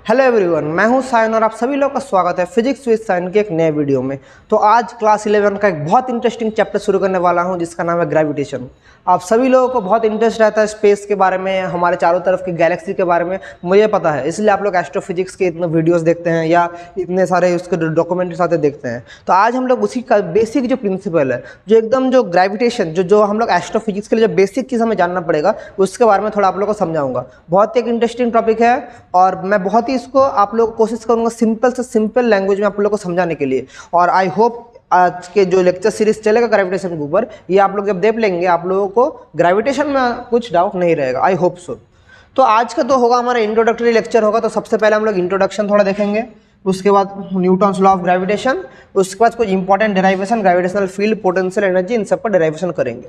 Hello everyone, मैं हूं सायन और आप सभी लोग का स्वागत है फिजिक्स विद सायन के एक नए वीडियो में। तो आज क्लास 11 का एक बहुत इंटरेस्टिंग चैप्टर शुरू करने वाला हूं जिसका नाम है ग्रेविटेशन। आप सभी लोगों को बहुत इंटरेस्ट रहता है स्पेस के बारे में, हमारे चारों तरफ की गैलेक्सी के बारे में, मुझे पता है, इसलिए आप लोग एस्ट्रोफिजिक्स के इतने वीडियोस देखते हैं या इतने सारे उसके डॉक्यूमेंट्री आते देखते हैं। तो आज हम लोग उसी का बेसिक जो प्रिंसिपल है, जो एकदम जो ग्रेविटेशन जो हम लोग एस्ट्रोफिजिक्स के लिए जो बेसिक चीज़ हमें जानना पड़ेगा उसके बारे में थोड़ा आप लोग को समझाऊंगा। बहुत ही एक इंटरेस्टिंग टॉपिक है और मैं बहुत ही इसको आप लोग कोशिश करूंगा सिंपल से सिंपल लैंग्वेज में आप लोग को समझाने के लिए। और आई होप आज के जो लेक्चर सीरीज चलेगा ग्रेविटेशन के ऊपर, ये आप लोग जब देख लेंगे आप लोगों को ग्रेविटेशन में कुछ डाउट नहीं रहेगा, आई होप सो। तो आज का तो होगा हमारा इंट्रोडक्टरी लेक्चर होगा। तो सबसे पहले हम लोग इंट्रोडक्शन थोड़ा देखेंगे, उसके बाद न्यूटन्स लॉ ऑफ ग्रेविटेशन, उसके बाद कुछ important derivation, gravitational field, potential energy, इन सब पर डेरिवेशन करेंगे।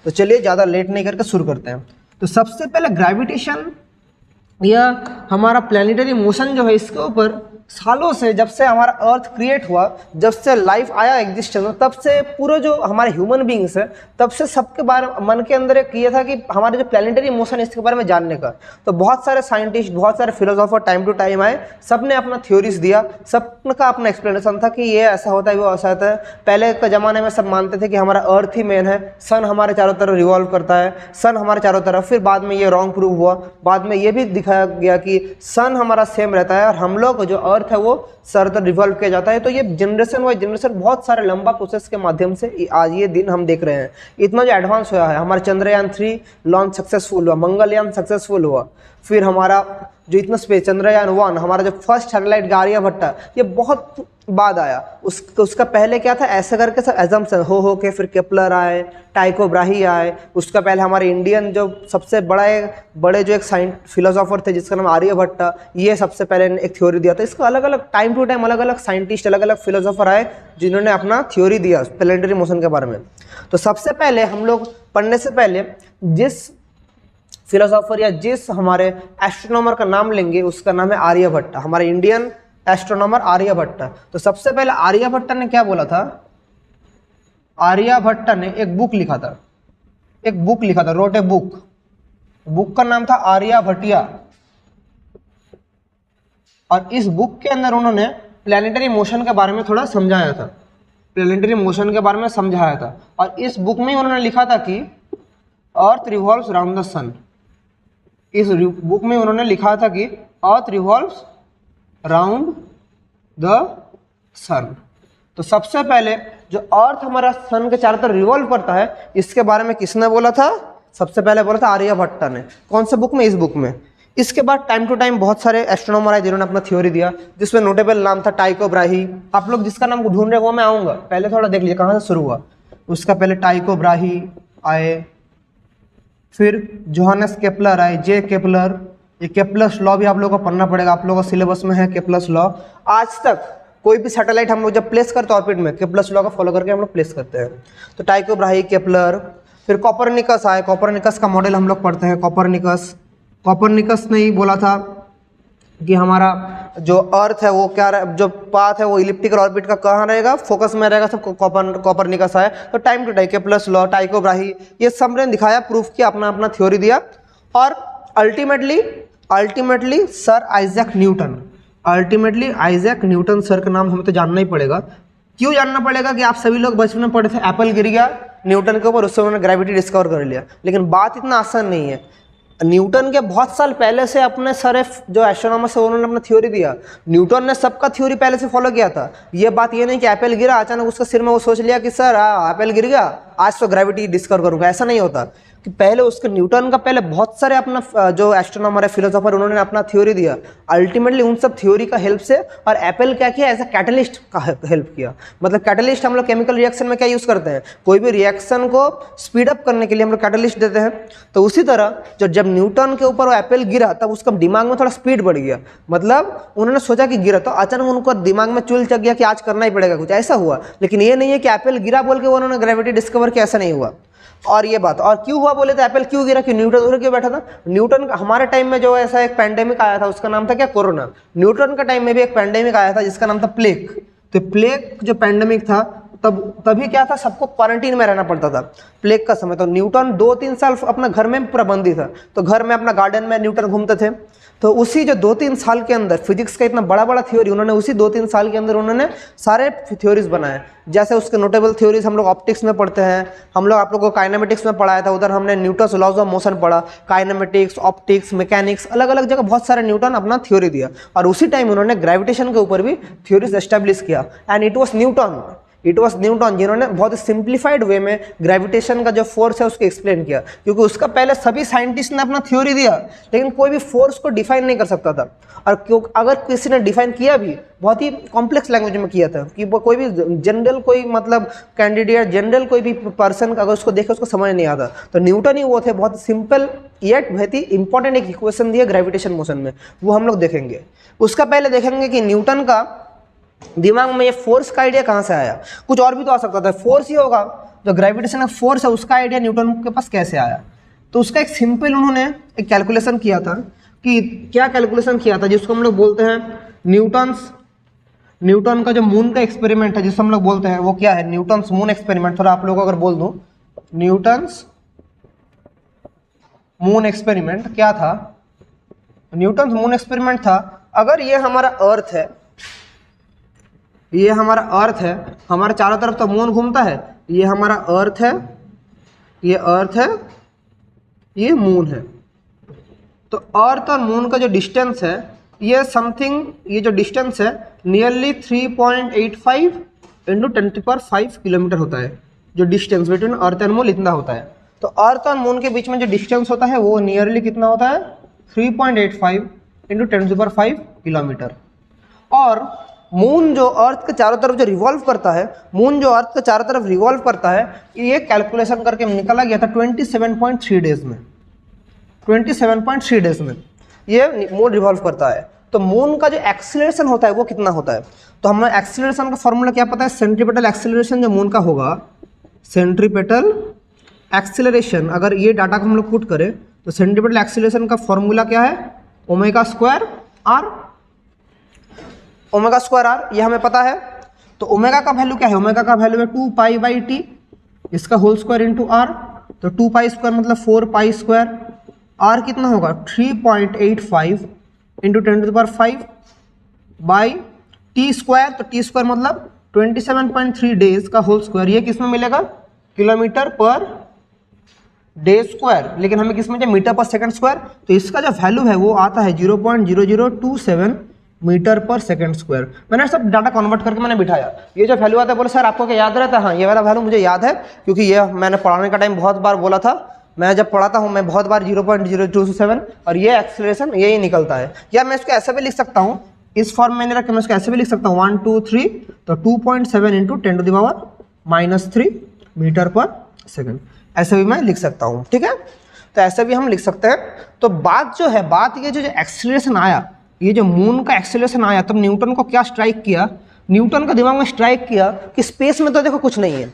तो चलिए ज़्यादा लेट नहीं करके शुरू करते हैं। तो सबसे पहले ग्रेविटेशन या हमारा प्लैनेटरी मोशन जो है, इसके ऊपर सालों से जब से हमारा अर्थ क्रिएट हुआ, जब से लाइफ आया एग्जिस्टेंस में, तब से पूरे जो हमारे ह्यूमन बींग्स है, तब से सबके बारे मन के अंदर एक ये था कि हमारे जो प्लैनेटरी मोशन इसके बारे में जानने का। तो बहुत सारे साइंटिस्ट, बहुत सारे फिलोसोफर टाइम टू टाइम आए, सब ने अपना थ्योरीज दिया, सबका अपना एक्सप्लेनेशन था कि ये ऐसा होता है, वो ऐसा होता है। पहले के ज़माने में सब मानते थे कि हमारा अर्थ ही मेन है, सन हमारे चारों तरफ रिवॉल्व करता है, सन हमारे चारों तरफ। फिर बाद में ये रॉन्ग प्रूव हुआ, बाद में ये भी दिखाया गया कि सन हमारा सेम रहता है और हम लोग जो अर्थ है वो सर तर रिवॉल्व किया जाता है। तो ये जनरेशन वाइज जनरेशन बहुत सारे लंबा प्रोसेस के माध्यम से आज ये दिन हम देख रहे हैं। इतना जो एडवांस हुआ है, हमारा चंद्रयान 3 लॉन्च सक्सेसफुल हुआ, मंगलयान सक्सेसफुल हुआ, फिर हमारा जो इतना स्पेस चंद्रयान 1, हमारा जो फर्स्ट सैटेलाइट आर्यभट्टा, ये बहुत बाद आया। उसका पहले क्या था, ऐसे करके सब एजम्पशन हो के फिर केपलर आए, टाइको ब्राही आए। उसका पहले हमारे इंडियन जो सबसे बड़े जो एक फिलोसोफर थे जिसका नाम आर्यभट्टा, ये सबसे पहले एक थ्योरी दिया था। इसको अलग अलग टाइम टू टाइम अलग अलग साइंटिस्ट, अलग अलग फिलोसोफर आए जिन्होंने अपना थ्योरी दिया प्लैनेटरी मोशन के बारे में। तो सबसे पहले हम लोग पढ़ने से पहले जिस फिलोसोफर या जिस हमारे एस्ट्रोनॉमर का नाम लेंगे उसका नाम है आर्यभट्टा, हमारे इंडियन एस्ट्रोनॉमर आर्यभट्टा। तो सबसे पहले आर्यभट्टा ने क्या बोला था, आर्यभट्टा ने एक बुक लिखा था, रोट ए बुक का नाम था आर्यभट्टिया। और इस बुक के अंदर उन्होंने प्लैनेटरी मोशन के बारे में थोड़ा समझाया था, और इस बुक में उन्होंने लिखा था कि अर्थ रिवॉल्व्स राउंड द सन। इस बुक में उन्होंने लिखा था कि अर्थ रिवॉल्व्स राउंड द सन। तो सबसे पहले जो अर्थ हमारा सन के चारों तरफ रिवॉल्व करता है, इसके बारे में किसने बोला था, सबसे पहले बोला था आर्यभट्टा ने। कौन से बुक में, इस बुक में। इसके बाद टाइम टू टाइम बहुत सारे एस्ट्रोनॉमर आए जिन्होंने अपना थ्योरी दिया, जिसमें नोटेबल नाम था टाइको ब्राही। आप लोग जिसका नाम ढूंढ रहे हो वो मैं आऊँगा, पहले थोड़ा देख लीजिए कहाँ से शुरू हुआ। उसका पहले टाइको ब्राही आए, फिर जोहानस केपलर आए, जे केपलर। ये केपलर्स लॉ भी आप लोगों को पढ़ना पड़ेगा, आप लोगों को सिलेबस में है केपलर्स लॉ। आज तक कोई भी सैटेलाइट हम लोग जब प्लेस करते हैं ऑर्बिट में, केपलर्स लॉ का फॉलो करके हम लोग प्लेस करते हैं। तो टाइको ब्राही, केपलर, फिर कॉपरनिकस आए। कॉपरनिकस का मॉडल हम लोग पढ़ते हैं। कॉपरनिकस ने ही बोला था कि हमारा जो अर्थ है वो क्या, जो पाथ है वो इलिप्टिकल ऑर्बिट का कहाँ रहेगा, फोकस में रहेगा। सब कॉपरनिकस आए। तो time to time Kepler's law, Tycho Brahe, ये सब ने दिखाया, प्रूफ किया, अपना अपना थ्योरी दिया। और ultimately sir Isaac Newton sir का नाम हमें तो जानना ही पड़ेगा। क्यों जानना पड़ेगा कि आप सभी लोग बचपन में पढ़े थे, एप्पल गिर गया न्यूटन के ऊपर, उससे उन्होंने ग्रेविटी डिस्कवर कर लिया। लेकिन बात इतना आसान नहीं है। न्यूटन के बहुत साल पहले से अपने सारे जो एस्ट्रोनॉमर से उन्होंने अपना थ्योरी दिया। न्यूटन ने सबका थ्योरी पहले से फॉलो किया था। ये बात ये नहीं कि एप्पल गिरा अचानक उसके सिर में वो सोच लिया कि सर एप्पल गिर गया आज तो ग्रेविटी डिस्कवर करूंगा, ऐसा नहीं होता। कि पहले उसके न्यूटन का पहले बहुत सारे अपना जो एस्ट्रोनॉमर है, फिलोसोफर, उन्होंने अपना थ्योरी दिया। अल्टीमेटली उन सब थ्योरी का हेल्प से, और एप्पल क्या किया, एज ए कैटलिस्ट का हेल्प किया। मतलब कैटलिस्ट हम लोग केमिकल रिएक्शन में क्या यूज़ करते हैं, कोई भी रिएक्शन को स्पीड अप करने के लिए हम लोग कैटलिस्ट देते हैं। तो उसी तरह जब न्यूटन के ऊपर वो एप्पल गिरा तब उसका दिमाग में थोड़ा स्पीड बढ़ गया। मतलब उन्होंने सोचा कि गिरा, तो अचानक उनको दिमाग में चुल चक गया कि आज करना ही पड़ेगा कुछ, ऐसा हुआ। लेकिन ये नहीं है कि एप्पल गिरा बोल के उन्होंने ग्रेविटी डिस्कवर किया, ऐसा नहीं हुआ। और ये बात, और क्यों हुआ बोले तो एप्पल क्यों गिरा, कि न्यूटन उधर क्यों बैठा था। न्यूटन हमारे टाइम में जो ऐसा एक पैंडेमिक आया था, उसका नाम था क्या, कोरोना। न्यूटन का टाइम में भी एक पैंडेमिक आया था जिसका नाम था प्लेग। तो प्लेग जो पैंडेमिक था, तभी क्या था, सबको क्वारंटीन में रहना पड़ता था प्लेग का समय। तो न्यूटन 2-3 साल अपना घर में पूरा बंदी था, तो घर में अपना गार्डन में न्यूटन घूमते थे। तो उसी जो 2-3 साल के अंदर फिजिक्स का इतना बड़ा बड़ा थ्योरी उन्होंने उसी 2-3 साल के अंदर उन्होंने सारे थ्योरीज बनाए। जैसे उसके नोटेबल थ्योरीज हम लोग ऑप्टिक्स में पढ़ते हैं, हम लोग आप लोगों को काइनेमेटिक्स में पढ़ाया था, उधर हमने न्यूटन्स लॉज ऑफ मोशन पढ़ा, काइनेमेटिक्स, ऑप्टिक्स, मैकेनिक्स, अलग अलग जगह बहुत सारे न्यूटन अपना थ्योरी दिया। और उसी टाइम उन्होंने ग्रेविटेशन के ऊपर भी थ्योरीज एस्टेब्लिश किया। एंड इट वॉज न्यूटन जिन्होंने बहुत सिंप्लीफाइड वे में ग्रेविटेशन का जो फोर्स है उसको एक्सप्लेन किया, क्योंकि उसका पहले सभी साइंटिस्ट ने अपना थ्योरी दिया लेकिन कोई भी फोर्स को डिफाइन नहीं कर सकता था। और क्योंकि अगर किसी ने डिफाइन किया भी बहुत ही कॉम्प्लेक्स लैंग्वेज में किया था कि कोई भी जनरल कोई मतलब कैंडिडेट जनरल कोई भी पर्सन अगर उसको देखे उसको समझ नहीं आता। तो न्यूटन ही वो थे, बहुत सिंपल येट बहुत ही इंपॉर्टेंट एक इक्वेशन दिया ग्रेविटेशन मोशन में, वो हम लोग देखेंगे। उसका पहले देखेंगे कि न्यूटन का दिमाग में ये फोर्स का आइडिया कहाँ से आया। कुछ और भी तो आ सकता था, फोर्स ही होगा, जो ग्रेविटेशन का फोर्स है उसका आइडिया न्यूटन के पास कैसे आया। तो उसका एक सिंपल उन्होंने एक कैलकुलेशन किया था कि क्या कैलकुलेशन किया था जिसको हम लोग बोलते हैं न्यूटन का जो मून का एक्सपेरिमेंट है जिसको हम लोग बोलते हैं वो क्या है, न्यूटन्स मून एक्सपेरिमेंट। थोड़ा आप लोगों को अगर बोल दूं न्यूटन्स मून एक्सपेरिमेंट क्या था, न्यूटन्स मून एक्सपेरिमेंट था, अगर ये हमारा अर्थ है, ये हमारा अर्थ है, हमारे चारों तरफ तो मून घूमता है, ये हमारा अर्थ है, ये अर्थ है, ये मून है। तो अर्थ और मून का जो डिस्टेंस है ये समथिंग, ये जो डिस्टेंस है नियरली 3.85 इंटू 10⁵ किलोमीटर होता है। जो distance between earth and moon इतना होता है। तो अर्थ और मून के बीच में जो डिस्टेंस होता है वो नियरली कितना होता है 3.85 इंटू 10⁵ किलोमीटर। और मून जो अर्थ के चारों तरफ जो रिवॉल्व करता है, मून जो अर्थ के चारों तरफ रिवॉल्व करता है, ये कैलकुलेशन करके निकला गया था 27.3 डेज में, 27.3 डेज में ये मून रिवॉल्व करता है। तो मून का जो एक्सीलरेशन होता है वो कितना होता है, तो हमें एक्सीलरेशन का फॉर्मूला क्या पता है, सेंट्रीपिटल एक्सीलरेशन जो मून का होगा, सेंट्रीपिटल एक्सीलरेशन, अगर ये डाटा को हम लोग पुट करें तो सेंट्रीपिटल एक्सीलरेशन का फॉर्मूला क्या है, omega square R, omega square R, ये हमें पता है। तो ओमेगा का वैल्यू क्या है, ओमेगा का वैल्यू है 2π/t, इसका होल स्क्वायर इंटू आर। तो 2π स्क्वायर मतलब 4π स्क्वायर, आर कितना होगा 3.85 इंटू 10⁵ बाई टी स्क्वायर। तो टी स्क्वायर मतलब 27.3 डेज का होल स्क्वायर, ये किस में मिलेगा, किलोमीटर पर डे स्क्वायर, लेकिन हमें किस में चाहिए, मीटर पर सेकंड स्क्वायर। तो इसका जो वैल्यू है वो आता है 0.0027 मीटर पर सेकंड स्क्वायर। मैंने सब डाटा कन्वर्ट करके मैंने बिठाया। ये जो वैल्यू आता है, बोले सर आपको क्या याद रहता है, हाँ ये वाला वैल्यू मुझे याद है क्योंकि ये मैंने पढ़ाने का टाइम बहुत बार बोला था, मैं जब पढ़ाता हूँ मैं बहुत बार 0.0227 और ये एक्सीलरेशन यही निकलता है। या मैं इसको ऐसे भी लिख सकता हूँ, इस फॉर्म में नहीं रख के मैं इसको ऐसे भी लिख सकता हूँ 1 2 3, तो 2.7 इंटू 10⁻³ मीटर पर सेकंड, ऐसे भी मैं लिख सकता हूँ, ठीक है। तो ऐसे भी हम लिख सकते हैं। तो बात जो है, बात ये जो एक्सीलरेशन आया, ये जो मून का एक्सीलरेशन आया, तब न्यूटन को क्या स्ट्राइक किया, न्यूटन का दिमाग में स्ट्राइक किया कि स्पेस में तो देखो कुछ नहीं है,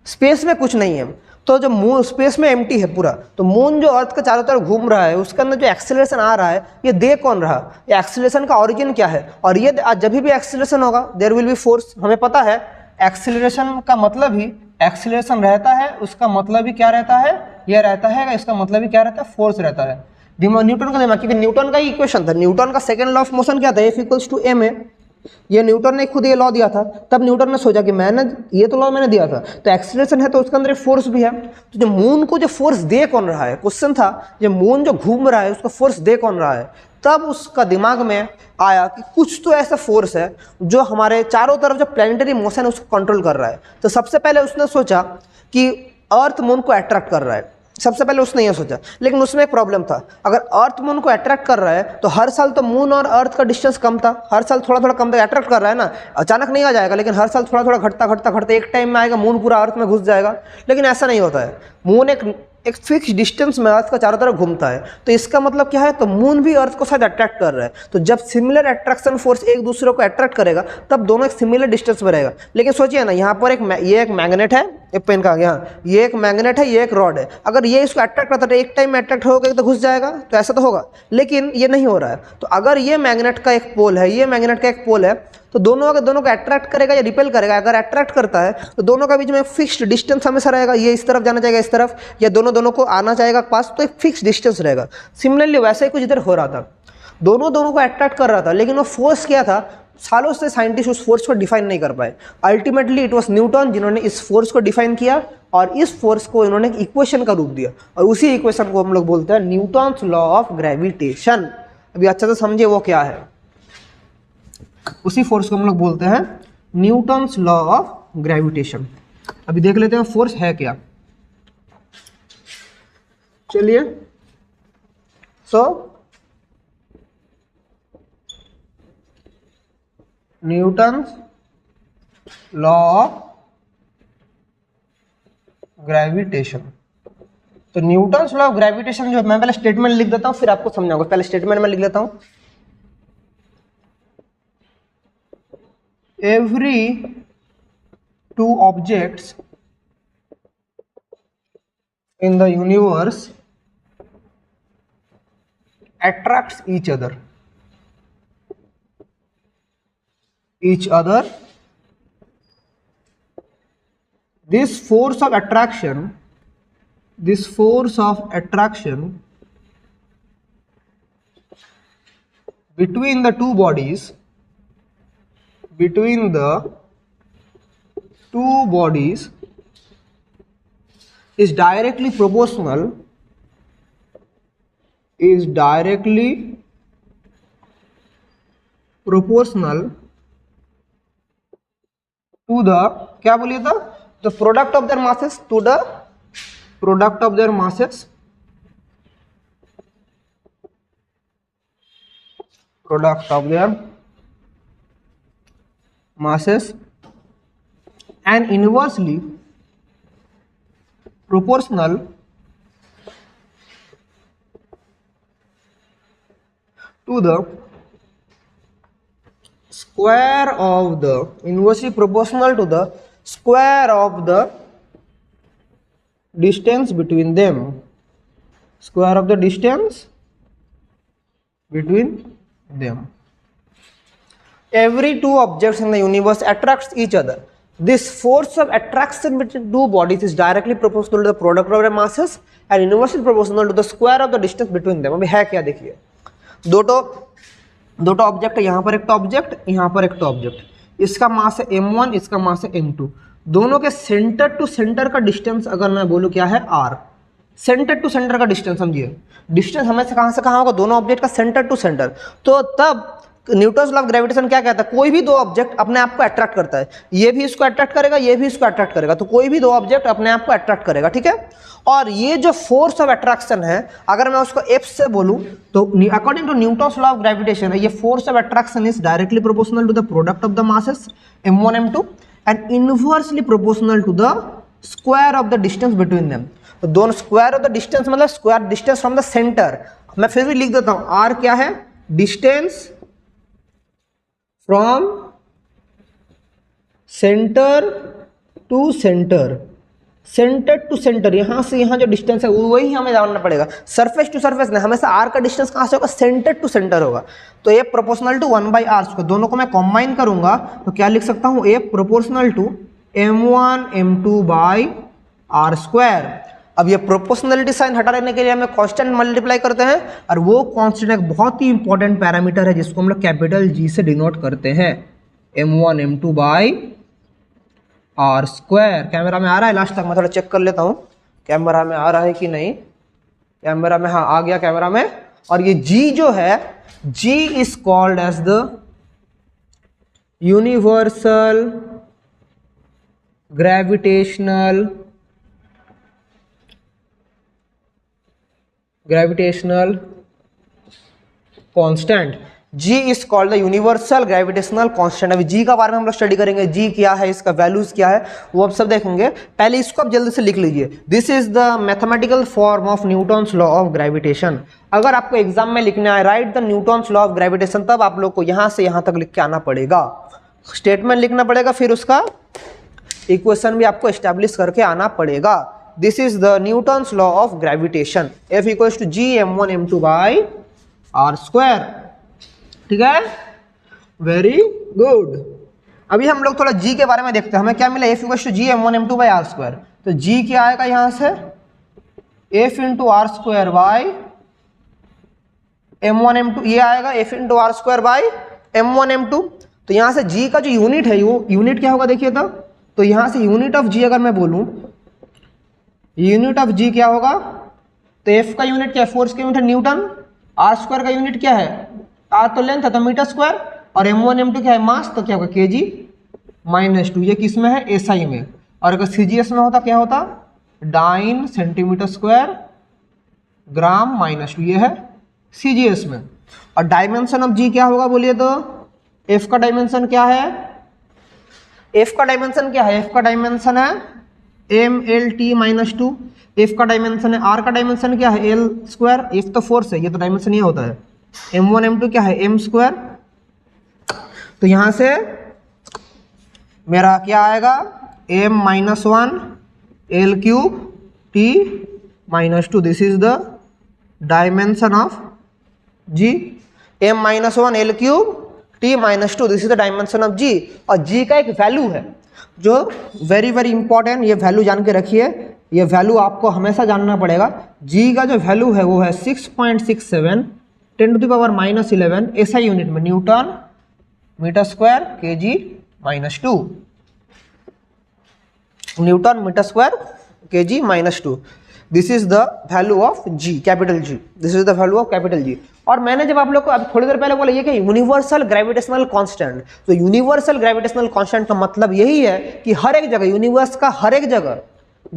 स्पेस में कुछ नहीं है, तो जो मून स्पेस में एम्प्टी है पूरा, तो मून जो अर्थ के चारों तरफ घूम रहा है उसके अंदर जो एक्सीलरेशन आ रहा है ये दे कौन रहा, ये एक्सीलरेशन का ओरिजिन क्या है। और ये जब भी एक्सीलरेशन होगा देयर विल बी फोर्स। हमें पता है एक्सीलरेशन का मतलब ही, एक्सीलरेशन रहता है उसका मतलब ही क्या रहता है, ये रहता है, इसका मतलब ही क्या रहता है, फोर्स रहता है। न्यूटन का दिमाग, क्योंकि न्यूटन का ही इक्वेशन था, न्यूटन का सेकंड लॉ ऑफ मोशन क्या था, F=ma, ये न्यूटन ने खुद ये लॉ दिया था। तब न्यूटन ने सोचा कि मैंने ये तो लॉ मैंने दिया था, तो एक्सीलरेशन है तो उसके अंदर फोर्स भी है। तो जो मून को जो फोर्स दे कौन रहा है, क्वेश्चन था, जो मून जो घूम रहा है उसको फोर्स दे कौन रहा है। तब उसका दिमाग में आया कि कुछ तो ऐसा फोर्स है जो हमारे चारों तरफ जो प्लैनेटरी मोशन है उसको कंट्रोल कर रहा है। तो सबसे पहले उसने सोचा कि अर्थ मून को अट्रैक्ट कर रहा है, सबसे पहले उसने ये सोचा। लेकिन उसमें एक प्रॉब्लम था, अगर अर्थ मून को अट्रैक्ट कर रहा है तो हर साल तो मून और अर्थ का डिस्टेंस कम था, हर साल थोड़ा थोड़ा कम था, अट्रैक्ट कर रहा है ना, अचानक नहीं आ जाएगा, लेकिन हर साल थोड़ा थोड़ा घटता घटता घटता एक टाइम में आएगा मून पूरा अर्थ में घुस जाएगा। लेकिन ऐसा नहीं होता है, मून एक एक फिक्स डिस्टेंस में अर्थ का चारों तरफ घूमता है। तो इसका मतलब क्या है, तो मून भी अर्थ को शायद अट्रैक्ट कर रहा है। तो जब सिमिलर अट्रैक्शन फोर्स एक दूसरे को अट्रैक्ट करेगा तब दोनों एक सिमिलर डिस्टेंस में रहेगा। लेकिन सोचिए ना, यहाँ पर ये एक मैग्नेट है, एक पेन का यहाँ ये एक मैग्नेट है, ये एक रॉड है। अगर ये इसको अट्रैक्ट करता है एक टाइम में अट्रैक्ट होगा तो घुस जाएगा, तो ऐसा तो होगा, लेकिन ये नहीं हो रहा है। तो अगर ये मैग्नेट का एक पोल है, ये मैग्नेट का एक पोल है, तो दोनों अगर दोनों को अट्रैक्ट करेगा या रिपेल करेगा, अगर अट्रैक्ट करता है तो दोनों का बीच में फिक्स्ड डिस्टेंस हमेशा रहेगा। ये इस तरफ जाना चाहेगा इस तरफ, या दोनों को आना चाहेगा पास, तो एक फिक्स डिस्टेंस रहेगा। सिमिलरली वैसे ही कुछ इधर हो रहा था, दोनों को अट्रैक्ट कर रहा था, लेकिन वो फोर्स क्या था, सालों से साइंटिस्ट उस फोर्स को डिफाइन नहीं कर पाए। अल्टीमेटली इट वाज न्यूटन जिन्होंने इस फोर्स को डिफाइन किया, और इस फोर्स को इन्होंने एक इक्वेशन का रूप दिया, और उसी इक्वेशन को हम लोग बोलते हैं न्यूटन्स लॉ ऑफ ग्रेविटेशन। अभी अच्छा से समझिए वो क्या है। उसी फोर्स को हम लोग बोलते हैं न्यूटन्स लॉ ऑफ ग्रेविटेशन। अभी देख लेते हैं फोर्स है क्या। चलिए, सो न्यूटन्स लॉ ऑफ ग्रेविटेशन। तो न्यूटन्स लॉ ऑफ ग्रेविटेशन जो, मैं पहले स्टेटमेंट लिख देता हूं फिर आपको समझाऊंगा। पहले स्टेटमेंट में लिख लेता हूं। Every two objects in the universe attracts each other. This force of attraction between the two bodies is directly proportional to the, क्या बोलिए था, the product of their masses, to the product of their masses, and inversely proportional to the square of the distance between them. Every two objects in the universe attracts each other. This force of attraction between two bodies is directly proportional to the product of their masses and inversely proportional to the square of the distance between them. अभी है क्या देखिए, दो object है, यहाँ पर एक object, यहाँ पर एक ऑब्जेक्ट, इसका मास है m1, इसका मास है m2। दोनों के सेंटर टू सेंटर का डिस्टेंस अगर मैं बोलूँ क्या है, r। सेंटर टू सेंटर का डिस्टेंस समझिए, डिस्टेंस हमेशा कहाँ से कहाँ होगा, दोनों ऑब्जेक्ट का सेंटर टू सेंटर। तो तब न्यूटन्स लॉ ऑफ ग्रेविटेशन क्या कहता है, कोई भी दो ऑब्जेक्ट अपने आप को अट्रैक्ट करता है, ये भी इसको अट्रैक्ट करेगा, ये भी इसको अट्रैक्ट करेगा, तो कोई भी दो ऑब्जेक्ट अपने आप को अट्रैक्ट करेगा, ठीक है। और ये जो फोर्स ऑफ अट्रैक्शन है, अगर मैं उसको F से बोलूं तो according to Newton's law of gravitation, ये force of attraction is directly proportional to the product of the masses m1 m2 and inversely proportional to the square of the distance between them. तो दोनों square of the distance मतलब square distance from the centre. मैं फिर भी लिख देता हूं, r क्या है, distance from centre to centre, centre to centre, यहां से यहां जो डिस्टेंस है वही हमें जानना पड़ेगा। सरफेस टू सरफेस नहीं, हमेशा r का डिस्टेंस कहां से होगा, सेंटर टू सेंटर होगा। तो ये प्रोपोर्शनल टू 1/r, दोनों को मैं कॉम्बाइन करूंगा तो क्या लिख सकता हूं, a proportional to m1 m2 by r square. अब ये प्रोपोर्शनलिटी साइन हटा लेने के लिए हमें कांस्टेंट मल्टीप्लाई करते हैं, और वो कांस्टेंट एक बहुत ही इंपॉर्टेंट पैरामीटर है जिसको हम लोग कैपिटल G से डिनोट करते हैं, m1 m2 by r square. Camera में आ रहा है, लास्ट तक मैं थोड़ा चेक कर लेता हूँ कैमरा में आ रहा है कि नहीं। कैमरा में हाँ आ गया कैमरा में। और ये G जो है, G is called as the universal gravitational constant. G is called the universal gravitational constant. अभी G का बारे में हम लोग स्टडी करेंगे, G क्या है, इसका वैल्यूज क्या है, वो आप सब देखेंगे। पहले इसको आप जल्दी से लिख लीजिए, this is the mathematical form of Newton's law of gravitation. अगर आपको एग्जाम में लिखना है right the Newton's law of gravitation, तब आप लोग को यहां से यहां तक लिख के आना पड़ेगा, स्टेटमेंट लिखना पड़ेगा, फिर उसका इक्वेशन भी आपको एस्टैब्लिश करके आना पड़ेगा। This is the Newton's law of gravitation, F equals to G m1 m2 by R square. ठीक है, वेरी गुड। अभी हम लोग थोड़ा G के बारे में देखते हैं, हमें क्या मिला, F equals to G m1 m2 by R square. तो G क्या आएगा यहां से, F into R square by m1 m2, ये आएगा F into R square by m1 m2। तो यहां से G का जो यूनिट है, वो यूनिट क्या होगा देखिए तो यहां से यूनिट ऑफ G अगर मैं बोलूं, यूनिट ऑफ G क्या होगा, तो F का यूनिट क्या है, फोर्स का यूनिट है न्यूटन, आर स्क्वायर का यूनिट क्या है, आर तो लेंथ है तो मीटर स्क्वायर, और m1 m2 क्या है मास, तो क्या होगा kg -2। ये किस में है, SI में, और अगर CGS में होता क्या होता, डाइन सेंटीमीटर स्क्वायर ग्राम -2, ये है CGS में। और डायमेंशन ऑफ G क्या होगा बोलिए तो, F का डायमेंशन क्या है, F का डायमेंशन क्या है, F का डायमेंशन है MLT -2, F का डायमेंशन है, R का डायमेंशन क्या है L स्क्वायर, F तो फोर्स है, ये तो डायमेंशन ये होता है, m1 m2 क्या है m स्क्वायर। तो यहां से मेरा क्या आएगा, m-1 L cube T -2, this is the dimension of G, m-1 L cube T -2, this is the dimension of G। और G का एक वैल्यू है जो वेरी वेरी इंपॉर्टेंट, ये वैल्यू जान के रखिए, ये वैल्यू आपको हमेशा जानना पड़ेगा। G का जो वैल्यू है वो है 6.67 10⁻11 SI यूनिट में, newton metre square kg -2, newton metre square kg -2। This is the value of G, capital G, this is the value of capital G। और मैंने जब आप लोग को अब थोड़ी देर पहले बोला ये कि यूनिवर्सल ग्रेविटेशनल कांस्टेंट, तो यूनिवर्सल ग्रेविटेशनल कांस्टेंट का मतलब यही है कि हर एक जगह, यूनिवर्स का हर एक जगह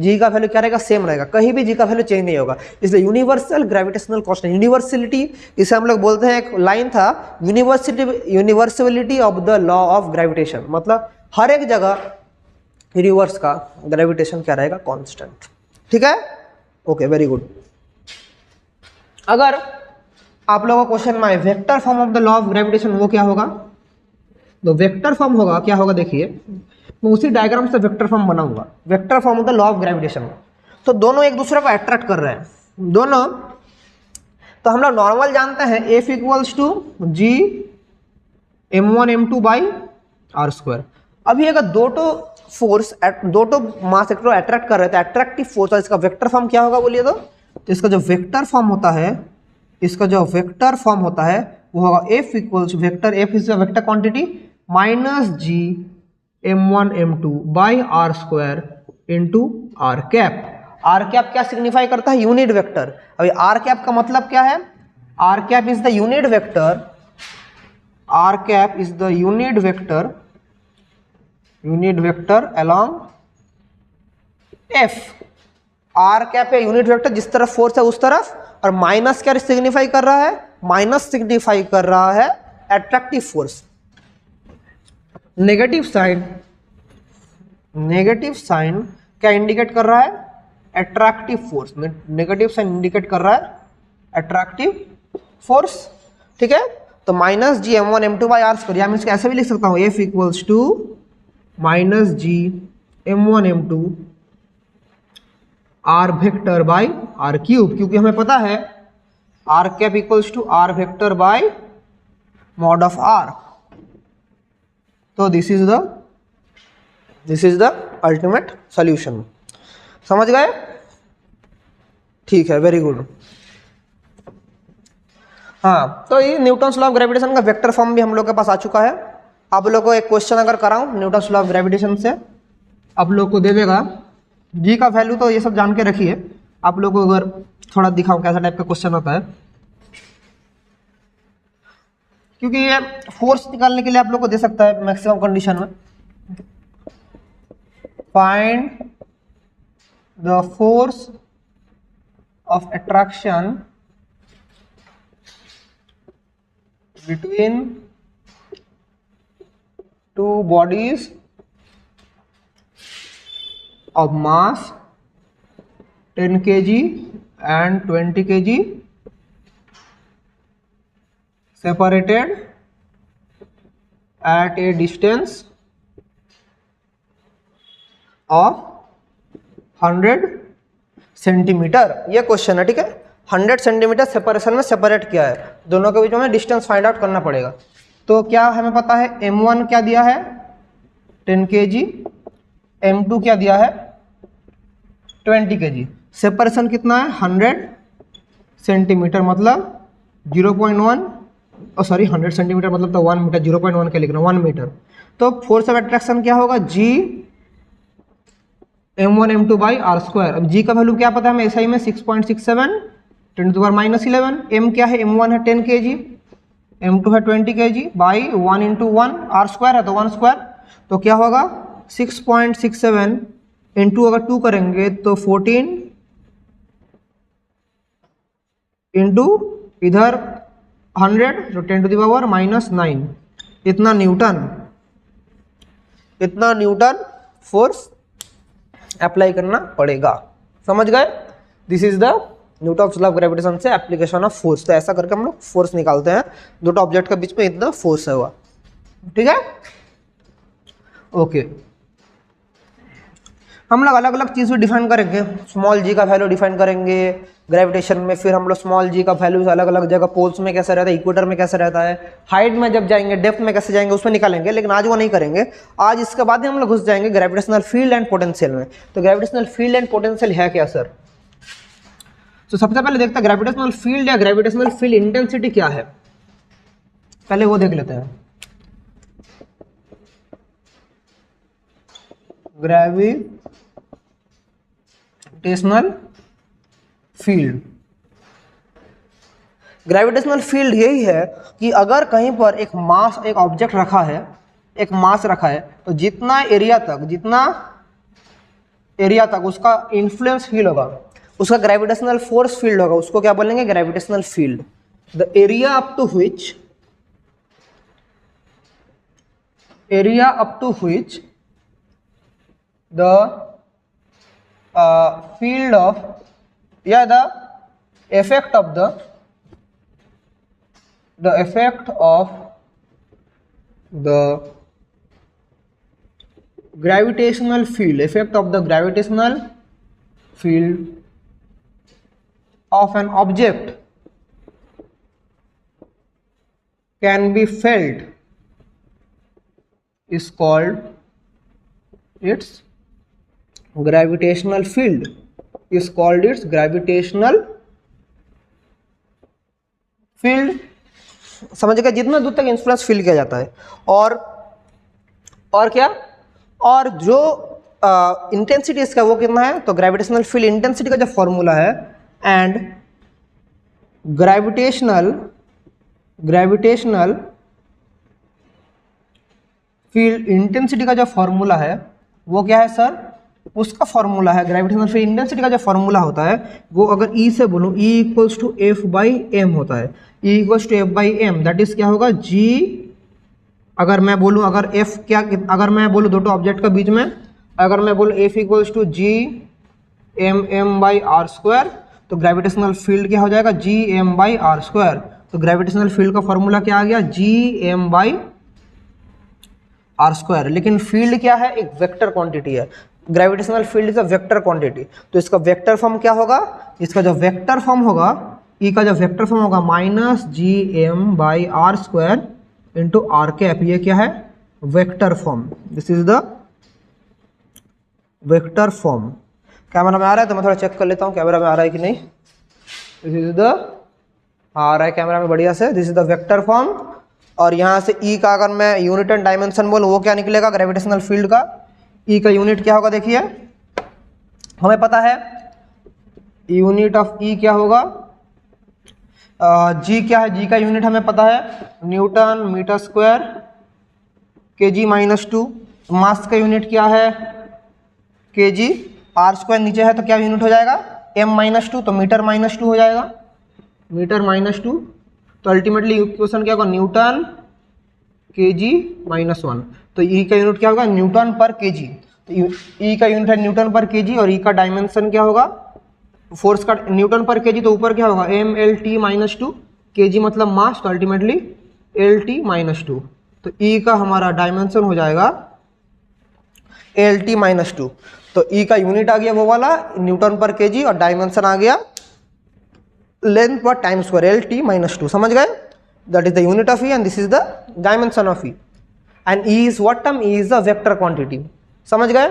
G का वैल्यू क्या रहेगा, सेम रहेगा, कहीं भी G का वैल्यू चेंज नहीं होगा, इसलिए यूनिवर्सल ग्रेविटेशनल कांस्टेंट, यूनिवर्सलिटी, इसे हम लोग बोलते हैं, एक लाइन था universality of the law of gravitation, मतलब हर एक जगह यूनिवर्स का ग्रेविटेशन क्या रहेगा, कांस्टेंट। ठीक है, ओके, वेरी गुड। अगर आप लोगों का क्वेश्चन में vector form of the law of gravitation, वो क्या होगा, तो वेक्टर फॉर्म होगा, क्या होगा देखिए, मैं उसी डायग्राम से वेक्टर फॉर्म बनाऊंगा, vector form of the law of gravitation. तो दोनों एक दूसरे को अट्रैक्ट कर रहे हैं, दोनों, तो हम लोग नॉर्मल जानते हैं F equals to G m1 m2 by R square. अभी अगर दो मास एक अट्रैक्ट कर रहे थे, अट्रैक्टिव फोर्स, और इसका वेक्टर फॉर्म क्या होगा बोलिए तो इसका जो वेक्टर फॉर्म होता है, इसका जो वेक्टर फॉर्म होता है वो होगा F equals vector, F is the vector quantity -G m1 m2 by R square into R cap. R cap क्या सिग्निफाई करता है, यूनिट वेक्टर। अभी आर कैप का मतलब क्या है, R cap is the unit vector, R cap is the unit vector along F। R cap है unit vector, जिस तरफ फोर्स है उस तरफ, और माइनस क्या सिग्निफाई कर रहा है, माइनस सिग्निफाई कर रहा है एट्रैक्टिव फोर्स। नेगेटिव साइन क्या इंडिकेट कर रहा है, attractive force. Negative sign indicate कर रहा है एट्रैक्टिव फोर्स। ठीक है, तो -G m1 m2 by R square, या मैं इसको ऐसे भी लिख सकता हूँ, F equals to -G m1 m2 R vector by R cube, क्योंकि हमें पता है R cap equals to R vector by mod of R. तो this is the ultimate solution. समझ गए, ठीक है, वेरी गुड। हाँ, तो ये न्यूटन्स लॉ ऑफ ग्रेविटेशन का वेक्टर फॉर्म भी हम लोग के पास आ चुका है। आप लोग को एक क्वेश्चन अगर कराऊं न्यूटन्स लॉ ऑफ ग्रेविटेशन से, आप लोग को दे देगा G का वैल्यू, तो ये सब जान के रखिए। आप लोग को अगर थोड़ा दिखाऊं कैसा टाइप का क्वेश्चन होता है, क्योंकि ये फोर्स निकालने के लिए आप लोग को दे सकता है मैक्सिमम कंडीशन में, find the force of attraction between two bodies of mass 10 kg and 20 kg separated at a distance of 100 centimetre. ये क्वेश्चन है, ठीक है। 100 सेंटीमीटर सेपरेशन में सेपरेट किया है, दोनों के बीच में डिस्टेंस फाइंड आउट करना पड़ेगा। तो क्या हमें पता है, M1 क्या दिया है 10 kg, M2 क्या दिया है 20 kg। सेपरेशन कितना है 100 सेंटीमीटर, मतलब 0.1 सॉरी 100 सेंटीमीटर मतलब तो 1 मीटर, 0.1 क्या लिख रहा हूँ 1 मीटर। तो फोर्स ऑफ अट्रैक्शन क्या होगा, G M1 M2 by R square. अब G का वैल्यू क्या पता है हमें SI में 6.67 10⁻⁻11। M क्या है, M1 है 10 kg, M2 है 20 kg by 1 into 1 R square है तो 1 स्क्वायर। तो क्या होगा 6.67 इंटू अगर 2 करेंगे तो 14 इंटू इधर 100 तो 10⁻⁻9 इतना न्यूटन फोर्स अप्लाई करना पड़ेगा। समझ गए, this is the Newton's law of gravitation से एप्लीकेशन ऑफ फोर्स। तो ऐसा करके हम लोग फोर्स निकालते हैं, दो ऑब्जेक्ट के बीच में इतना फोर्स है हुआ, ठीक है। ओके, हम लोग अलग अलग चीज़ भी डिफाइन करेंगे। स्मॉल जी का वैल्यू डिफाइन करेंगे ग्रेविटेशन में, फिर हम लोग स्मॉल जी का वैल्यू अलग अलग जगह पोल्स में कैसे रहता है, इक्वेटर में कैसे रहता है, हाइट में जब जाएंगे, डेप्थ में कैसे जाएंगे उसमें निकालेंगे, लेकिन आज वो नहीं करेंगे। आज इसके बाद ही हम लोग घुस जाएंगे ग्रेविटेशनल फील्ड एंड पोटेंशियल में। तो ग्रेविटेशनल फील्ड एंड पोटेंशियल है क्या सर? तो सबसे पहले देखते हैं ग्रेविटेशनल फील्ड या ग्रेविटेशनल फील्ड इंटेंसिटी क्या है, पहले वो देख लेते हैं। ग्रेविटेशनल फील्ड, ग्रेविटेशनल फील्ड यही है कि अगर कहीं पर एक मास, एक ऑब्जेक्ट रखा है, एक मास रखा है, तो जितना एरिया तक उसका इन्फ्लुएंस फील होगा, उसका ग्रेविटेशनल फोर्स फील्ड होगा, उसको क्या बोलेंगे gravitational field. The area up to which the field of the effect of the gravitational field of an object can be felt is called its gravitational field, is called its gravitational field। समझ गए, जितना दूर तक influence feel किया जाता है। और क्या, और जो इंटेंसिटी इसका वो कितना है, तो ग्रेविटेशनल फील्ड इंटेंसिटी का जो फॉर्मूला है एंड ग्रेविटेशनल फील्ड इंटेंसिटी का जो फॉर्मूला है वो क्या है सर, उसका फॉर्मूला है ग्रेविटेशनल फील्ड इंटेंसिटी का जो फॉर्मूला होता है वो, अगर E से बोलूँ E इक्वल्स टू F/m होता है। E equals to F/m that is क्या होगा G, अगर मैं बोलूँ, अगर F क्या, अगर मैं बोलूँ दो ऑब्जेक्ट के बीच में, अगर मैं बोलूँ F इक्वल्स टू G(m)/r², तो ग्रेविटेशनल फील्ड क्या हो जाएगा G(m)/r²। तो ग्रेविटेशनल फील्ड का फॉर्मूला क्या आ गया G(m)/r²। लेकिन फील्ड क्या है, एक वेक्टर क्वांटिटी है। Gravitational field is a vector quantity, तो इसका वेक्टर फॉर्म क्या होगा, इसका जो वेक्टर फॉर्म होगा, E का जो वेक्टर फॉर्म होगा -Gm/r² इंटू r कैप। ये क्या है, vector form. This is the vector form. Camera में आ रहा है तो मैं थोड़ा चेक कर लेता हूँ कैमरा में आ रहा है कि नहीं। दिस इज द, आ रहा है कैमरा में बढ़िया से। This is the vector form. और यहाँ से E का अगर मैं यूनिट एंड डायमेंशन बोलूँ वो क्या निकलेगा ग्रेविटेशनल फील्ड का, E का यूनिट क्या होगा, देखिए हमें पता है यूनिट ऑफ E क्या होगा, G क्या है, G का यूनिट हमें पता है न्यूटन मीटर स्क्वायर kg-2। मास का यूनिट क्या है kg, r² नीचे है तो क्या यूनिट हो जाएगा m-2, तो मीटर -2 हो जाएगा, मीटर -2। तो अल्टीमेटली इक्वेशन क्या होगा, न्यूटन केजी -1। तो ई का यूनिट क्या होगा, न्यूटन पर केजी। तो ई का यूनिट है न्यूटन पर केजी और ई का डायमेंशन क्या होगा, फोर्स का न्यूटन पर केजी, तो ऊपर क्या होगा mLt -2, केजी मतलब मास, तो अल्टीमेटली LT -2। तो ई का हमारा डायमेंशन हो जाएगा LT -2। तो ई का यूनिट आ गया वो वाला न्यूटन पर केजी और डायमेंशन आ गया लेंथ पर टाइम स्क्वायर LT -2। समझ गए, that is the unit of E and this is the dimension of E. And E is what term, E is the vector quantity. समझ गए,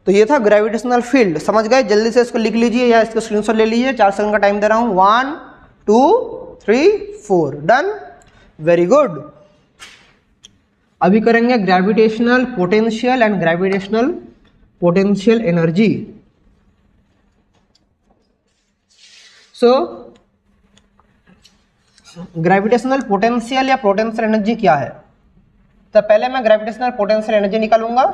तो ये था ग्रेविटेशनल फील्ड। समझ गए, जल्दी से इसको लिख लीजिए या इसको स्क्रीनशॉट ले लीजिए। 4 सेकंड का टाइम दे रहा हूं। 1 2 3 4 डन, वेरी गुड। अभी करेंगे gravitational potential and gravitational potential energy. So gravitational potential या पोटेंशियल एनर्जी क्या है, तो पहले मैं ग्रेविटेशनल पोटेंशियल एनर्जी निकालूंगा,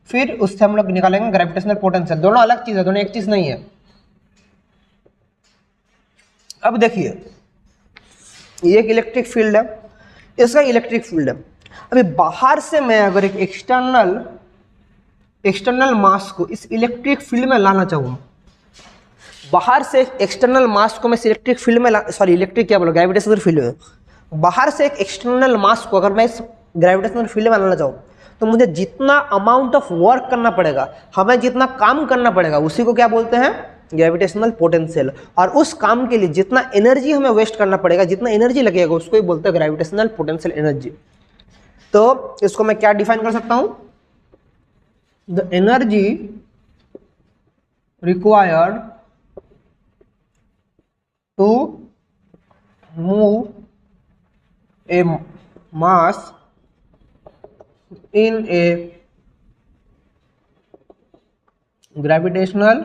फिर उससे हम लोग निकालेंगे ग्रेविटेशनल पोटेंशियल। दोनों अलग चीज है, दोनों एक चीज नहीं है। अब देखिए, ये एक इलेक्ट्रिक फील्ड है, इसका इलेक्ट्रिक फील्ड है। अभी बाहर से मैं अगर एक एक्सटर्नल मास को इस इलेक्ट्रिक फील्ड में लाना चाहूँ, बाहर से एक एक्सटर्नल मास को मैं इलेक्ट्रिक फील्ड में इलेक्ट्रिक क्या बोलो, ग्रेविटेशनल फील्ड में, बाहर से एक एक्सटर्नल मास को अगर मैं इस ग्रेविटेशनल फील्ड में लाना चाहूँ, तो मुझे जितना अमाउंट ऑफ वर्क करना पड़ेगा, हमें जितना काम करना पड़ेगा, उसी को क्या बोलते हैं, ग्रेविटेशनल पोटेंशियल। और उस काम के लिए जितना एनर्जी हमें वेस्ट करना पड़ेगा, जितना एनर्जी लगेगा, उसको ही बोलते हैं ग्रेविटेशनल पोटेंशियल एनर्जी। तो इसको मैं क्या डिफाइन कर सकता हूं, the energy required to move a mass in a gravitational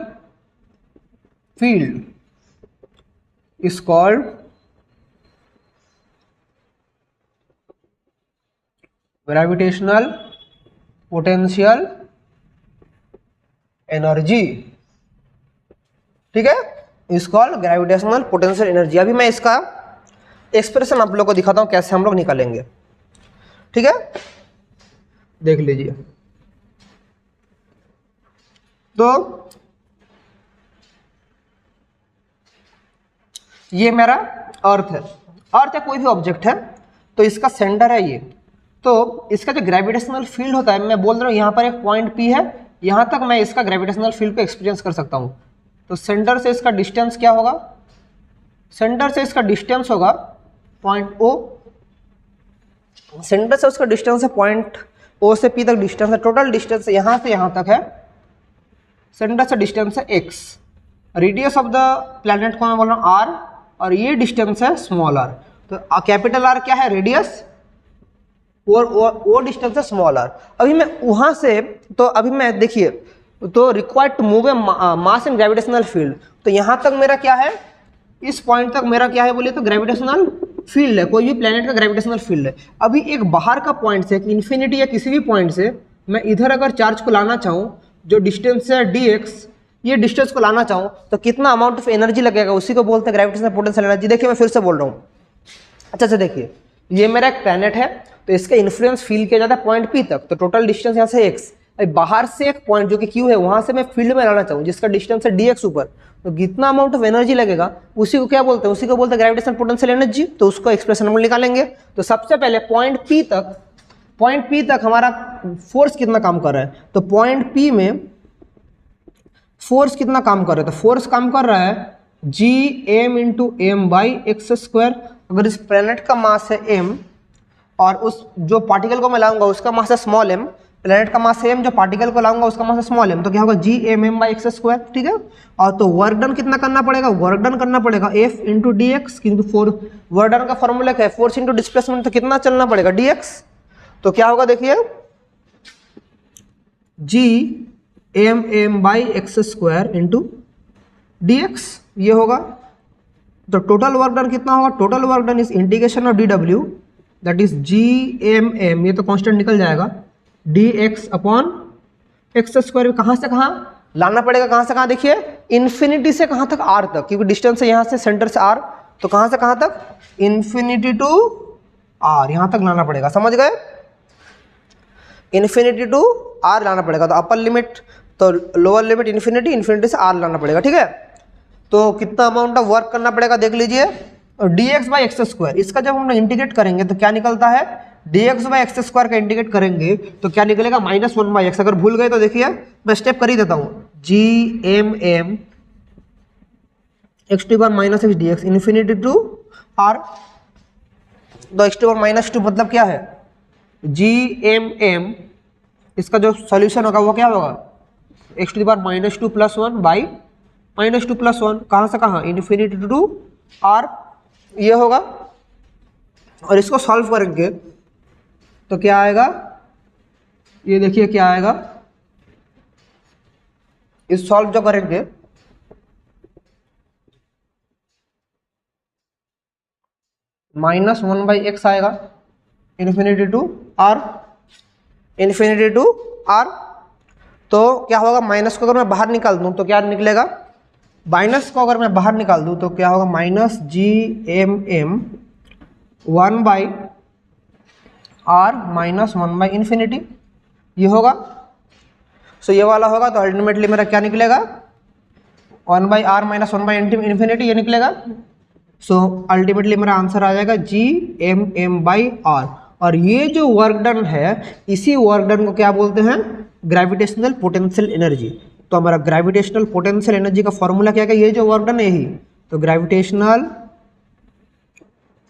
field is called gravitational potential energy। ठीक है, is called gravitational potential energy. अभी मैं इसका एक्सप्रेशन आप लोग को दिखाता हूं कैसे हम लोग निकालेंगे। ठीक है, देख लीजिए। तो ये मेरा अर्थ है, अर्थ या कोई भी ऑब्जेक्ट है, तो इसका सेंटर है ये। तो इसका जो ग्रेविटेशनल फील्ड होता है, मैं बोल रहा हूँ यहाँ पर एक पॉइंट P है, यहाँ तक मैं इसका ग्रेविटेशनल फील्ड को एक्सपीरियंस कर सकता हूँ। तो सेंटर से इसका डिस्टेंस क्या होगा, सेंटर से इसका डिस्टेंस होगा पॉइंट O, सेंटर से उसका डिस्टेंस है पॉइंट O से P तक डिस्टेंस है, टोटल डिस्टेंस यहाँ से यहाँ तक है, सेंटर से डिस्टेंस है x, radius of the planet को मैं बोल रहा हूँ r, और ये डिस्टेंस है स्मॉल r। तो कैपिटल R क्या है, रेडियस, और वो डिस्टेंस है स्मॉल r। अभी मैं वहाँ से, तो अभी मैं देखिए, तो required to move a mass in gravitational field, तो यहाँ तक मेरा क्या है, इस पॉइंट तक मेरा क्या है बोलिए तो ग्रेविटेशनल फील्ड है, कोई भी प्लेनेट का ग्रेविटेशनल फील्ड है। अभी एक बाहर का पॉइंट से, इन्फिनिटी या किसी भी पॉइंट से मैं इधर अगर चार्ज को लाना चाहूँ, जो डिस्टेंस है dx, ये डिस्टेंस को लाना चाहूँ, तो कितना अमाउंट ऑफ एनर्जी लगेगा, उसी को बोलते हैं ग्रेविटेशनल पोटेंशियल एनर्जी। देखिए मैं फिर से बोल रहा हूँ, अच्छा से देखिए, ये मेरा एक प्लेनेट है, तो इसका इन्फ्लुएंस फील किया जाता है पॉइंट P तक, तो टोटल डिस्टेंस यहाँ से x। बाहर से एक पॉइंट जो कि Q है, वहां से मैं फील्ड में लाना चाहूँ जिसका डिस्टेंस है dx ऊपर, तो कितना अमाउंट ऑफ एनर्जी लगेगा, उसी को क्या बोलते हैं, उसी को बोलते हैं ग्रेविटेशनल पोटेंशियल एनर्जी। तो उसको एक्सप्रेशन हम निकालेंगे। तो सबसे पहले पॉइंट P तक हमारा फोर्स कितना काम कर रहा है, तो पॉइंट P में फोर्स कितना काम कर रहा है, तो फोर्स काम कर रहा है Gm into M by X square. अगर इस प्लेनेट का मास है m और उस जो पार्टिकल को मैं लाऊंगा उसका मास है स्मॉल m, प्लेनेट का मास है m, जो पार्टिकल को लाऊंगा उसका मास है स्मॉल m, तो क्या होगा Gmm बाई एक्स स्क्वायर। ठीक है, और तो वर्क डन कितना करना पड़ेगा, वर्क डन करना पड़ेगा F इंटू डी एक्स, किंतु वर्क डन का फॉर्मूला क्या है, फोर्स इंटू डिस्प्लेसमेंट, तो कितना चलना पड़ेगा dx। तो क्या होगा देखिए Gmm by X square into D x, ये होगा। तो टोटल वर्क डन कितना होगा, total work done is integration of dw, that is Gmm, ये तो कांस्टेंट निकल जाएगा, dx अपॉन एक्स स्क्वायर। कहाँ से कहाँ लाना पड़ेगा, कहाँ से कहाँ, देखिए इन्फिनिटी से कहाँ तक r तक, क्योंकि डिस्टेंस है यहाँ से सेंटर से r, तो कहाँ से कहाँ तक, इन्फिनिटी टू आर, यहाँ तक लाना पड़ेगा, समझ गए, इन्फिनिटी टू आर लाना पड़ेगा। तो अपर लिमिट तो लोअर लिमिट इन्फिनिटी, इन्फिनिटी से आर लाना पड़ेगा, ठीक है। तो कितना अमाउंट ऑफ वर्क करना पड़ेगा देख लीजिए, dx बाई एक्स स्क्वायर, इसका जब हम इंटीग्रेट करेंगे तो क्या निकलता है, dx बाई एक्स स्क्वायर का इंटीग्रेट करेंगे तो क्या निकलेगा, -1/x। अगर भूल गए तो देखिए मैं स्टेप कर ही देता हूँ, G M M X to power minus X D X infinity to R. तो X to power minus two मतलब क्या है, जी एम एम, इसका जो सॉल्यूशन होगा वो क्या होगा, X to power minus two plus one by minus two plus one, कहाँ से कहाँ, इन्फिनिटी टू आर, ये होगा। और इसको सॉल्व करेंगे तो क्या आएगा, ये देखिए क्या आएगा, इस सॉल्व जो करेंगे -1/x आएगा infinity to R, infinity to R. तो क्या होगा, माइनस को अगर मैं बाहर निकाल दूं तो क्या निकलेगा, माइनस को अगर मैं बाहर निकाल दूं तो क्या होगा, minus G M M 1/r minus 1 infinity, ये होगा। सो ये वाला होगा तो अल्टीमेटली मेरा क्या निकलेगा, 1/r माइनस 1 इन्फिनिटी, ये निकलेगा। सो अल्टीमेटली मेरा आंसर आ जाएगा G M M by R. और ये जो वर्क डन है, इसी वर्क डन को क्या बोलते हैं, ग्रेविटेशनल पोटेंशियल एनर्जी। तो हमारा ग्रेविटेशनल पोटेंशियल एनर्जी का फॉर्मूला क्या है, ये जो वर्क डन है यही, तो ग्रेविटेशनल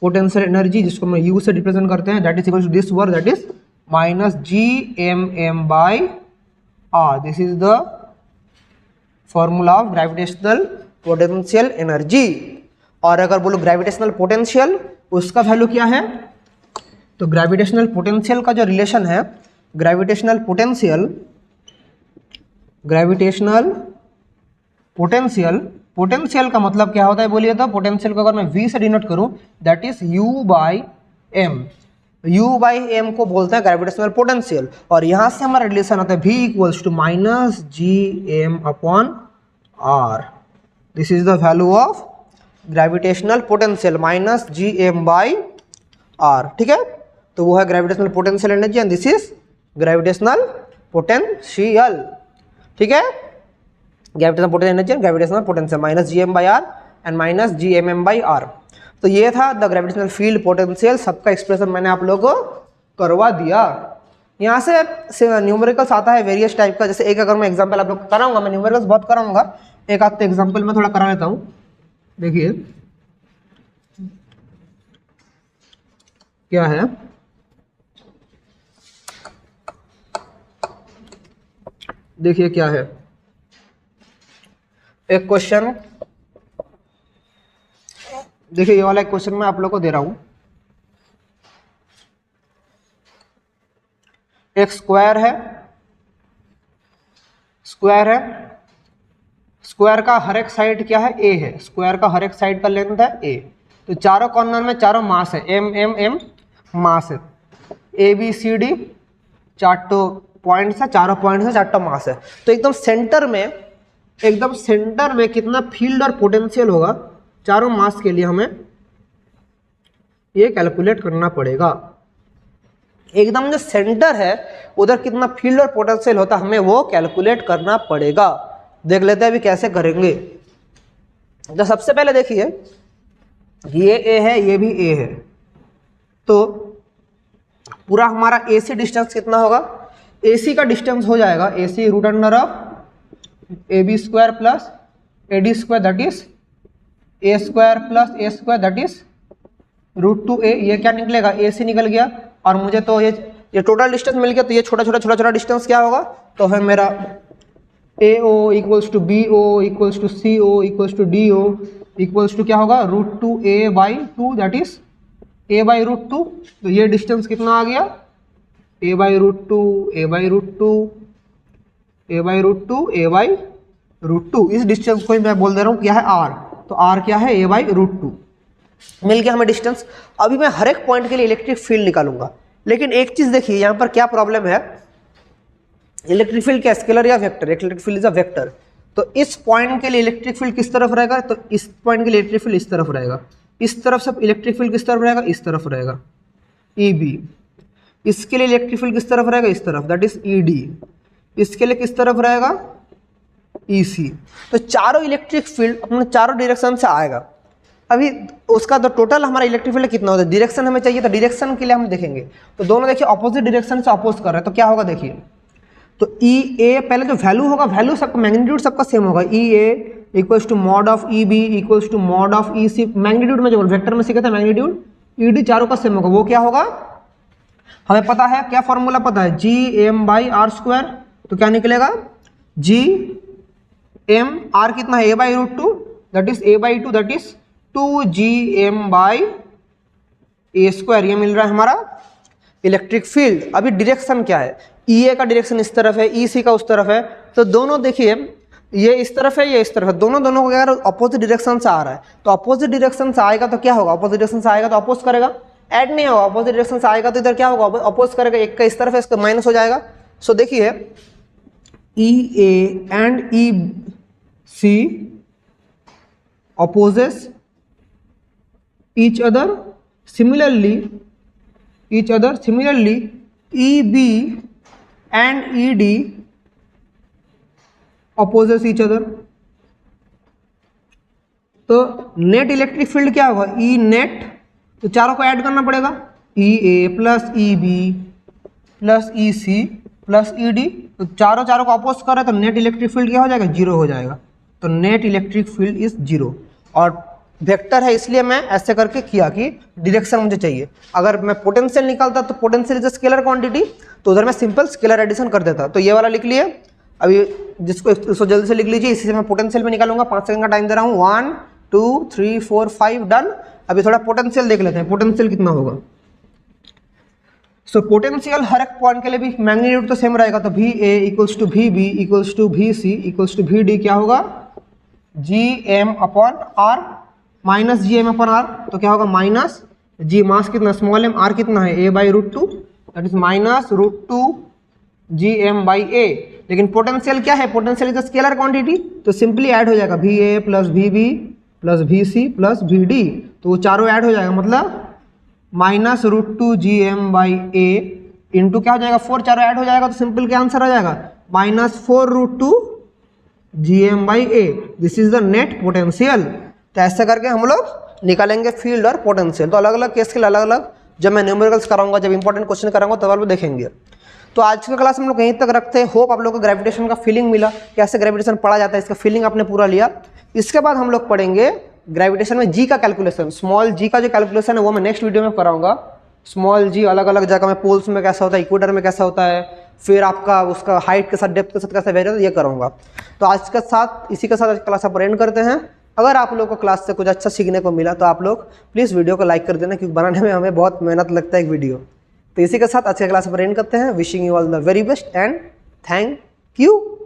पोटेंशियल एनर्जी जिसको हम यू से रिप्रेजेंट करते हैं, that is equal to this work, that is minus G M M by R. This is the formula of gravitational potential energy. और अगर बोलो ग्रेविटेशनल पोटेंशियल, उसका वैल्यू क्या है, तो ग्रेविटेशनल पोटेंशियल का जो रिलेशन है, ग्रेविटेशनल पोटेंशियल का मतलब क्या होता है बोलिए तो, पोटेंशियल को अगर मैं v से डिनोट करूं, that is u by M. u by M को बोलते हैं ग्रेविटेशनल पोटेंशियल। और यहां से हमारा रिलेशन आता है v equals to minus G M upon R. This is the value of gravitational potential, minus G M by R, ठीक है। तो वो है gravitational potential energy and this is gravitational potential, ठीक है। Gravitational potential energy and gravitational potential, minus G M by R and minus G M M by R. तो ये था द ग्रेविटेशनल फील्ड पोटेंशियल, सबका एक्सप्रेशन मैंने आप लोगों को करवा दिया। यहाँ से न्यूमेरिकल्स आता है वेरियस टाइप का, जैसे एक अगर मैं एग्जाम्पल आप लोग कराऊंगा, मैं न्यूमेरिकल्स बहुत कराऊंगा, एक आध एग्जाम्पल मैं थोड़ा करा लेता हूँ। देखिए क्या है, देखिए क्या है, एक क्वेश्चन, देखिए ये वाला एक क्वेश्चन मैं आप लोग को दे रहा हूं। एक स्क्वायर है, स्क्वायर का हर एक साइड क्या है, ए है, स्क्वायर का हर एक साइड का लेंथ है ए। तो चारों कॉर्नर में चारों मास है, एम एम एम मास है, ए बी सी डी चारों पॉइंट्स है, चारों पॉइंट्स है, चारों मास है। तो एकदम सेंटर में कितना फील्ड और पोटेंशियल होगा चारों मास के लिए, हमें ये कैलकुलेट करना पड़ेगा। एकदम जो सेंटर है उधर कितना फील्ड और पोटेंशियल होता, हमें वो कैलकुलेट करना पड़ेगा। देख लेते हैं अभी कैसे करेंगे। तो सबसे पहले देखिए ये ए है, ये भी ए है, तो पूरा हमारा ए सी डिस्टेंस कितना होगा, ए सी का डिस्टेंस हो जाएगा A C root under of A B square plus A D square, that is A square plus A square, that is root two A. ये क्या निकलेगा, ए सी निकल गया। और मुझे तो ये टोटल डिस्टेंस मिल गया, तो ये छोटा डिस्टेंस क्या होगा, तो है मेरा A O equals to B O equals to C O equals to D O equals to क्या होगा, root two A by two, that is A by root two. तो ये डिस्टेंस कितना आ गया, A by root two, A by root two, A by root two, A by root two. इस distance को ही मैं बोल दे रहा हूँ क्या है, आर। तो आर क्या है, ए बाई रूट टू। मिल गया हमें डिस्टेंस। अभी मैं हर एक पॉइंट के लिए इलेक्ट्रिक फील्ड निकालूंगा, लेकिन एक चीज देखिए यहाँ पर क्या प्रॉब्लम है, इलेक्ट्रिक फील्ड क्या स्केलर या vector, electric field is a vector. तो इस पॉइंट के लिए इलेक्ट्रिक फील्ड किस तरफ रहेगा, तो इस पॉइंट के लिए इलेक्ट्रिक फील्ड इस तरफ रहेगा। इस तरफ से इलेक्ट्रिक फील्ड किस तरफ रहेगा, इस तरफ रहेगा, EB। इसके लिए इलेक्ट्रिक फील्ड किस तरफ रहेगा, इस तरफ, दैट इज ED। इसके लिए किस तरफ रहेगा, EC। तो चारों इलेक्ट्रिक फील्ड अपने चारों डायरेक्शन से आएगा। अभी उसका तो टोटल हमारा इलेक्ट्रिक फील्ड कितना होता है, डायरेक्शन हमें चाहिए, तो डायरेक्शन के लिए हम देखेंगे तो दोनों देखिए ऑपोजिट डायरेक्शन से अपोज कर रहे हैं, तो क्या होगा देखिए, तो EA पहले जो वैल्यू होगा, वैल्यू सबका मैग्नीट्यूड सबका सेम होगा, EA equals to mod of EB equals to mod of EC। Magnitude में जो वेक्टर में सीखा था मैग्नीट्यूड, ED चारों का सेम होगा, वो क्या होगा हमें पता है, क्या फॉर्मूला पता है, GM/r²। तो क्या निकलेगा, GM/r कितना है, A/√2, that is A/2, that is 2GM/a²। ये मिल रहा है हमारा इलेक्ट्रिक फील्ड। अभी डायरेक्शन क्या है, EA का डायरेक्शन इस तरफ है, EC का उस तरफ है, तो दोनों देखिए ये इस तरफ है, ये इस तरफ है, दोनों को अगर अपोजिट डायरेक्शन से आ रहा है तो अपोजिट डायरेक्शन से आएगा तो क्या होगा, अपोजिट डायरेक्शन से आएगा तो अपोज करेगा, ऐड नहीं होगा, अपोजिट डायरेक्शन से आएगा तो इधर क्या होगा, अपोज करेगा, एक का इस तरफ है, इसका माइनस हो जाएगा। सो देखिए EA and EC opposes each other, similarly EB and ED opposes each other। तो नेट इलेक्ट्रिक फील्ड क्या होगा, E नेट, तो चारों को ऐड करना पड़ेगा, EA plus EB plus EC plus ED। तो चारों को अपोज कर रहे हैं, तो नेट इलेक्ट्रिक फील्ड क्या हो जाएगा, 0 हो जाएगा। तो नेट इलेक्ट्रिक फील्ड इज 0। और वेक्टर है इसलिए मैं ऐसे करके किया कि डायरेक्शन मुझे चाहिए। अगर मैं पोटेंशियल निकालता तो potential is a scalar quantity, तो उधर मैं सिंपल स्केलर एडिशन कर देता। तो ये वाला लिख लिए, अभी जिसको इसको जल्दी से लिख लीजिए, इसी से मैं पोटेंशियल में निकालूंगा। 5 सेकंड का टाइम दे रहा हूँ, 1 2 3 4 5 डन। अभी थोड़ा पोटेंशियल देख लेते हैं, पोटेंशियल कितना होगा। सो पोटेंशियल हर एक पॉइंट के लिए भी मैग्नीट्यूड तो सेम रहेगा, तो VA equals to VB equals to VC equals to VD क्या होगा, GM/r माइनस GM/r। तो क्या होगा, माइनस G मास कितना, स्मॉल m, R कितना है, A/√2, that is minus √2 GM/a। लेकिन पोटेंशियल क्या है, potential is a scalar quantity, तो सिंपली ऐड हो जाएगा VA plus VB plus VC plus VD। तो वो चारों ऐड हो जाएगा, मतलब माइनस √2 GM/a इंटू क्या हो जाएगा, 4, चारों ऐड हो जाएगा, तो सिंपल क्या आंसर आ जाएगा, minus 4√2 GM/a। This is the net potential. तो ऐसे करके हम लोग निकालेंगे फील्ड और पोटेंशियल। तो अलग अलग केस के लिए अलग अलग, जब मैं न्यूमेरिकल्स कराऊंगा, जब इंपॉर्टेंट क्वेश्चन कराऊंगा, तब आप लोग देखेंगे। तो आज का क्लास हम लोग यहीं तक रखते हैं। होप आप लोगों को ग्रेविटेशन का फीलिंग मिला, कैसे ग्रेविटेशन पढ़ा जाता है, इसका फीलिंग आपने पूरा लिया। इसके बाद हम लोग पढ़ेंगे ग्रेविटेशन में जी का कैलकुलेशन। स्मॉल जी का जो कैलकुलेशन है वो मैं नेक्स्ट वीडियो में कराऊंगा। स्मॉल जी अलग अलग जगह में, पोल्स में कैसा होता है, इक्वेटर में कैसा होता है, फिर आपका उसका हाइट के साथ डेप्थ के साथ कैसा वेरी होता है, ये करूँगा। तो आज के साथ इसी के साथ क्लास आप एंड करते हैं। अगर आप लोगों को क्लास से कुछ अच्छा सीखने को मिला तो आप लोग प्लीज़ वीडियो को लाइक कर देना, क्योंकि बनाने में हमें बहुत मेहनत लगता है एक वीडियो। तो इसी के साथ आज के क्लास पर एंड करते हैं। Wishing you all the very best and thank you.